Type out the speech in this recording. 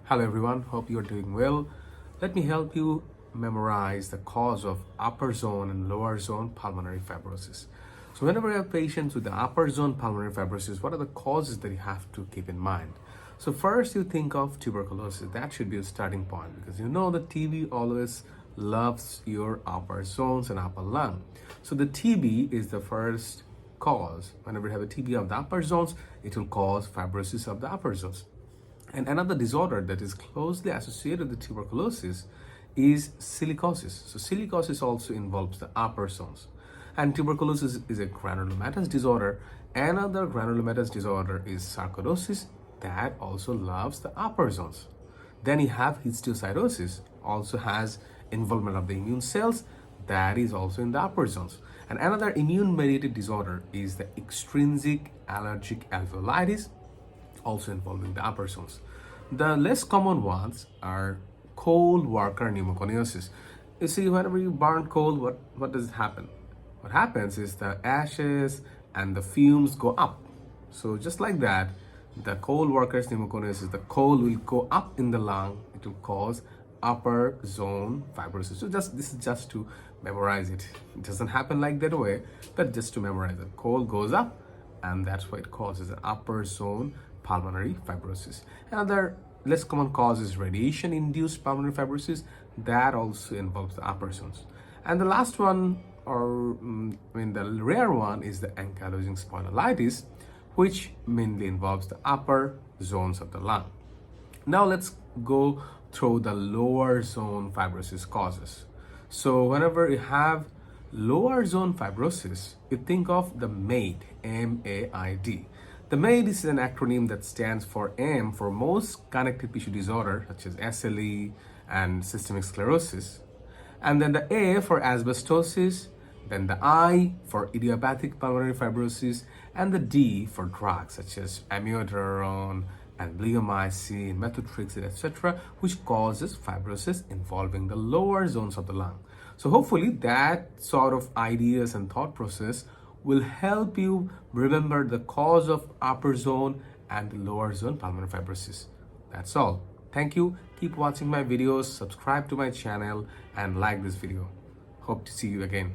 Hello everyone, hope you are doing well. Let me help you memorize the cause of upper zone and lower zone pulmonary fibrosis. So whenever you have patients with the upper zone pulmonary fibrosis, what are the causes that you have to keep in mind? So first you think of tuberculosis. That should be a starting point because you know the TB always loves your upper zones and upper lung. So the TB is the first cause. Whenever you have a TB of the upper zones, it will cause fibrosis of the upper zones. And another disorder that is closely associated with tuberculosis is silicosis. So silicosis also involves the upper zones. And tuberculosis is a granulomatous disorder. Another granulomatous disorder is sarcoidosis that also loves the upper zones. Then you have histiocytosis, also has involvement of the immune cells that is also in the upper zones. And another immune-mediated disorder is the extrinsic allergic alveolitis, also involving the upper zones. The less common ones are cold worker pneumoconiosis. You see, whenever you burn coal, what does happen? What happens is the ashes and the fumes go up. So just like that, the coal workers pneumoconiosis, the coal will go up in the lung. It will cause upper zone fibrosis. So this is just to memorize it. It doesn't happen like that way, but just to memorize it. Coal goes up, and that's why it causes an upper zone pulmonary fibrosis. Another less common cause is radiation-induced pulmonary fibrosis. That also involves the upper zones. And the last one, the rare one, is the ankylosing spondylitis, which mainly involves the upper zones of the lung. Now let's go through the lower zone fibrosis causes. So whenever you have lower zone fibrosis, you think of the MAID, M-A-I-D. The MAID is an acronym that stands for M for most connective tissue disorder such as SLE and systemic sclerosis. And then the A for asbestosis, then the I for idiopathic pulmonary fibrosis, and the D for drugs such as amiodarone and bleomycin, methotrexate, etc., which causes fibrosis involving the lower zones of the lung. So hopefully that sort of ideas and thought process will help you remember the cause of upper zone and the lower zone pulmonary fibrosis. That's all. Thank you. Keep watching my videos, subscribe to my channel, and like this video. Hope to see you again.